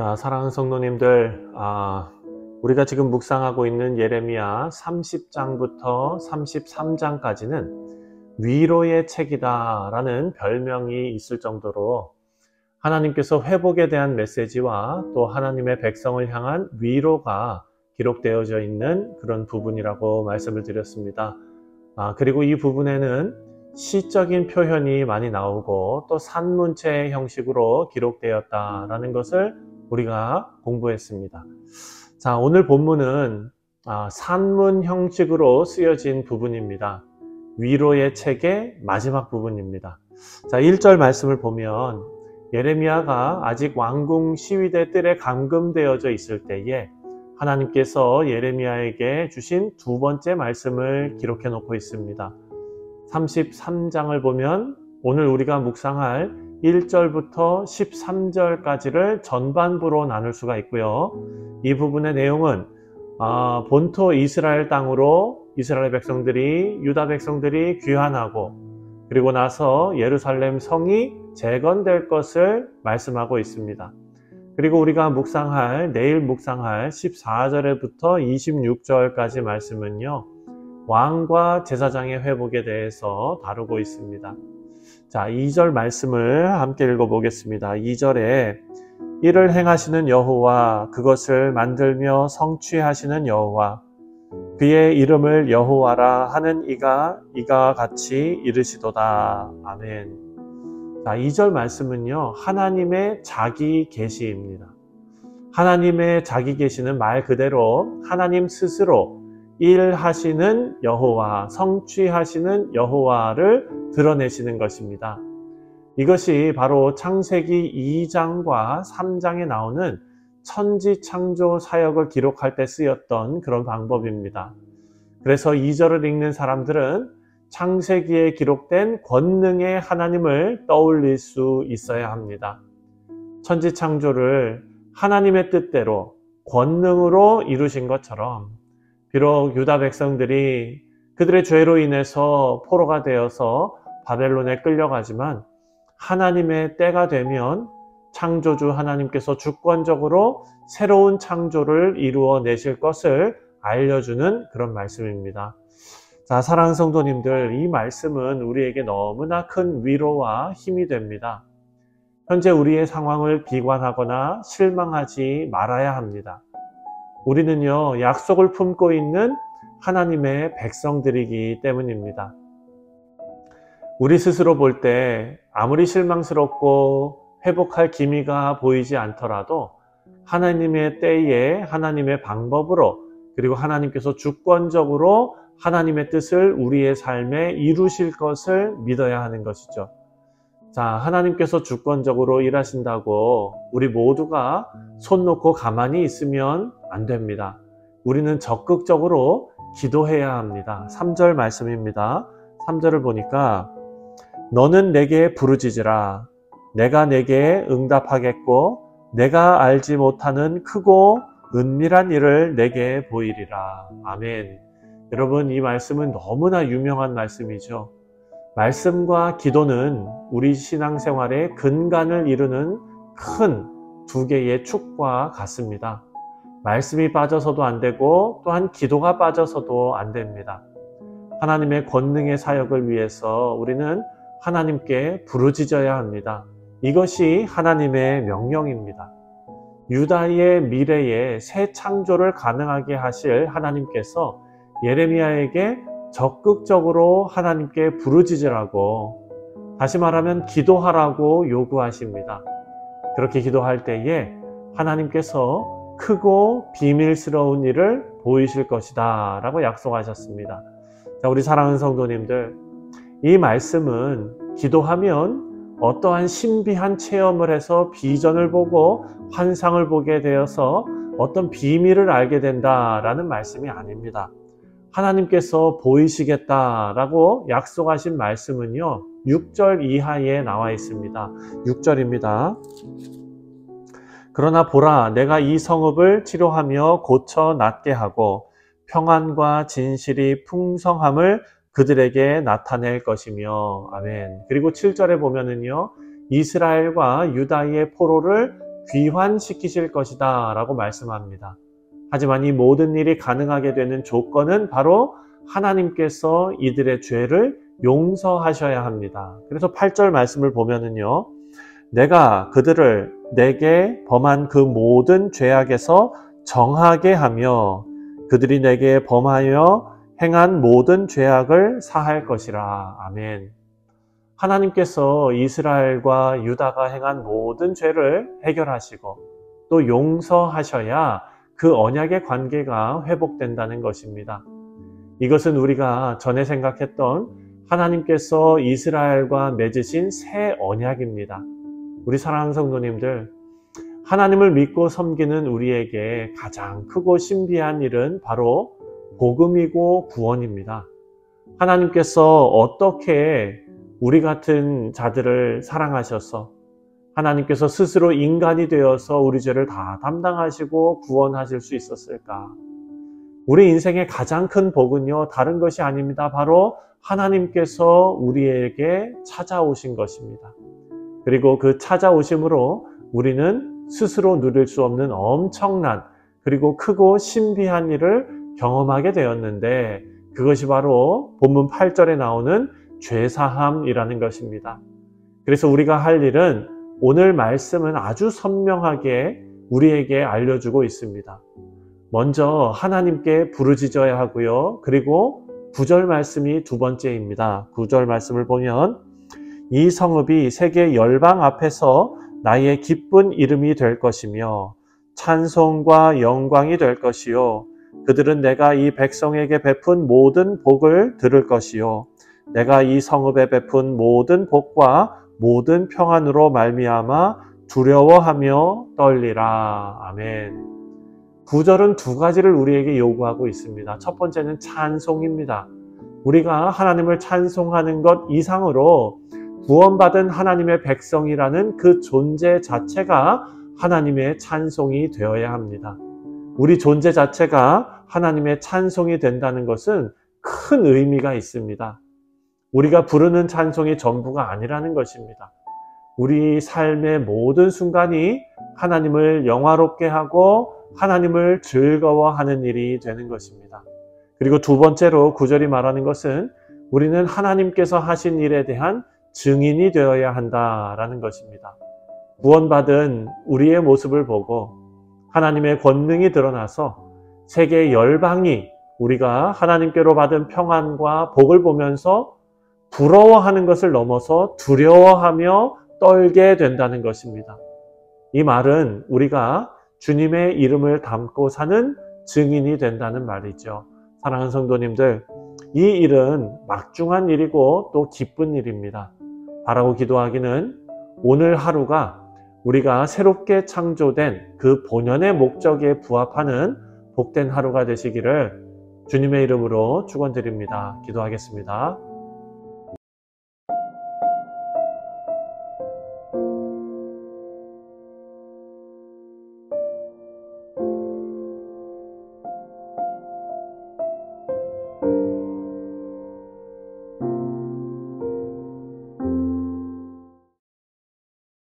자, 사랑하는 성도님들, 우리가 지금 묵상하고 있는 예레미야 30장부터 33장까지는 위로의 책이다 라는 별명이 있을 정도로 하나님께서 회복에 대한 메시지와 또 하나님의 백성을 향한 위로가 기록되어져 있는 그런 부분이라고 말씀을 드렸습니다. 그리고 이 부분에는 시적인 표현이 많이 나오고 또 산문체 형식으로 기록되었다라는 것을 우리가 공부했습니다. 자, 오늘 본문은 산문 형식으로 쓰여진 부분입니다. 위로의 책의 마지막 부분입니다. 자, 1절 말씀을 보면 예레미야가 아직 왕궁 시위대 뜰에 감금되어져 있을 때에 하나님께서 예레미야에게 주신 두 번째 말씀을 기록해 놓고 있습니다. 33장을 보면 오늘 우리가 묵상할 1절부터 13절까지를 전반부로 나눌 수가 있고요. 이 부분의 내용은 본토 이스라엘 땅으로 이스라엘 백성들이, 유다 백성들이 귀환하고 그리고 나서 예루살렘 성이 재건될 것을 말씀하고 있습니다. 그리고 우리가 내일 묵상할 14절부터 26절까지 말씀은요, 왕과 제사장의 회복에 대해서 다루고 있습니다. 자, 2절 말씀을 함께 읽어보겠습니다. 2절에 이를 행하시는 여호와, 그것을 만들며 성취하시는 여호와, 그의 이름을 여호와라 하는 이가 같이 이르시도다. 아멘. 자, 2절 말씀은요, 하나님의 자기 계시입니다. 하나님의 자기 계시는 말 그대로 하나님 스스로 일하시는 여호와, 성취하시는 여호와를 드러내시는 것입니다. 이것이 바로 창세기 2장과 3장에 나오는 천지창조 사역을 기록할 때 쓰였던 그런 방법입니다. 그래서 2절을 읽는 사람들은 창세기에 기록된 권능의 하나님을 떠올릴 수 있어야 합니다. 천지창조를 하나님의 뜻대로 권능으로 이루신 것처럼 비록 유다 백성들이 그들의 죄로 인해서 포로가 되어서 바벨론에 끌려가지만 하나님의 때가 되면 창조주 하나님께서 주권적으로 새로운 창조를 이루어내실 것을 알려주는 그런 말씀입니다. 자, 사랑하는 성도님들, 이 말씀은 우리에게 너무나 큰 위로와 힘이 됩니다. 현재 우리의 상황을 비관하거나 실망하지 말아야 합니다. 우리는요, 약속을 품고 있는 하나님의 백성들이기 때문입니다. 우리 스스로 볼 때 아무리 실망스럽고 회복할 기미가 보이지 않더라도 하나님의 때에 하나님의 방법으로 그리고 하나님께서 주권적으로 하나님의 뜻을 우리의 삶에 이루실 것을 믿어야 하는 것이죠. 자, 하나님께서 주권적으로 일하신다고 우리 모두가 손 놓고 가만히 있으면 안 됩니다. 우리는 적극적으로 기도해야 합니다. 3절 말씀입니다. 3절을 보니까 너는 내게 부르짖으라. 내가 내게 응답하겠고 내가 알지 못하는 크고 은밀한 일을 내게 보이리라. 아멘. 여러분, 이 말씀은 너무나 유명한 말씀이죠. 말씀과 기도는 우리 신앙생활의 근간을 이루는 큰 두 개의 축과 같습니다. 말씀이 빠져서도 안 되고 또한 기도가 빠져서도 안 됩니다. 하나님의 권능의 사역을 위해서 우리는 하나님께 부르짖어야 합니다. 이것이 하나님의 명령입니다. 유다의 미래에 새 창조를 가능하게 하실 하나님께서 예레미야에게 적극적으로 하나님께 부르짖으라고, 다시 말하면 기도하라고 요구하십니다. 그렇게 기도할 때에 하나님께서 크고 비밀스러운 일을 보이실 것이다 라고 약속하셨습니다. 자, 우리 사랑하는 성도님들, 이 말씀은 기도하면 어떠한 신비한 체험을 해서 비전을 보고 환상을 보게 되어서 어떤 비밀을 알게 된다라는 말씀이 아닙니다. 하나님께서 보이시겠다라고 약속하신 말씀은요, 6절 이하에 나와 있습니다. 6절입니다. 그러나 보라, 내가 이 성읍을 치료하며 고쳐 낫게 하고 평안과 진실이 풍성함을 그들에게 나타낼 것이며. 아멘. 그리고 7절에 보면은요, 이스라엘과 유다의 포로를 귀환시키실 것이다 라고 말씀합니다. 하지만 이 모든 일이 가능하게 되는 조건은 바로 하나님께서 이들의 죄를 용서하셔야 합니다. 그래서 8절 말씀을 보면은요, 내가 그들을 내게 범한 그 모든 죄악에서 정하게 하며 그들이 내게 범하여 행한 모든 죄악을 사할 것이라. 아멘. 하나님께서 이스라엘과 유다가 행한 모든 죄를 해결하시고 또 용서하셔야 그 언약의 관계가 회복된다는 것입니다. 이것은 우리가 전에 생각했던 하나님께서 이스라엘과 맺으신 새 언약입니다. 우리 사랑하는 성도님들, 하나님을 믿고 섬기는 우리에게 가장 크고 신비한 일은 바로 복음이고 구원입니다. 하나님께서 어떻게 우리 같은 자들을 사랑하셔서 하나님께서 스스로 인간이 되어서 우리 죄를 다 담당하시고 구원하실 수 있었을까? 우리 인생의 가장 큰 복은요, 다른 것이 아닙니다. 바로 하나님께서 우리에게 찾아오신 것입니다. 그리고 그 찾아오심으로 우리는 스스로 누릴 수 없는 엄청난 그리고 크고 신비한 일을 경험하게 되었는데, 그것이 바로 본문 8절에 나오는 죄사함이라는 것입니다. 그래서 우리가 할 일은 오늘 말씀은 아주 선명하게 우리에게 알려주고 있습니다. 먼저 하나님께 부르짖어야 하고요. 그리고 9절 말씀이 두 번째입니다. 9절 말씀을 보면 이 성읍이 세계 열방 앞에서 나의 기쁜 이름이 될 것이며 찬송과 영광이 될 것이요 그들은 내가 이 백성에게 베푼 모든 복을 들을 것이요 내가 이 성읍에 베푼 모든 복과 모든 평안으로 말미암아 두려워하며 떨리라. 아멘. 9절은 두 가지를 우리에게 요구하고 있습니다. 첫 번째는 찬송입니다. 우리가 하나님을 찬송하는 것 이상으로 구원받은 하나님의 백성이라는 그 존재 자체가 하나님의 찬송이 되어야 합니다. 우리 존재 자체가 하나님의 찬송이 된다는 것은 큰 의미가 있습니다. 우리가 부르는 찬송이 전부가 아니라는 것입니다. 우리 삶의 모든 순간이 하나님을 영화롭게 하고 하나님을 즐거워하는 일이 되는 것입니다. 그리고 두 번째로 9절이 말하는 것은 우리는 하나님께서 하신 일에 대한 증인이 되어야 한다라는 것입니다. 구원받은 우리의 모습을 보고 하나님의 권능이 드러나서 세계 열방이 우리가 하나님께로 받은 평안과 복을 보면서 부러워하는 것을 넘어서 두려워하며 떨게 된다는 것입니다. 이 말은 우리가 주님의 이름을 담고 사는 증인이 된다는 말이죠. 사랑하는 성도님들, 이 일은 막중한 일이고 또 기쁜 일입니다. 바라고 기도하기는 오늘 하루가 우리가 새롭게 창조된 그 본연의 목적에 부합하는 복된 하루가 되시기를 주님의 이름으로 축원드립니다. 기도하겠습니다.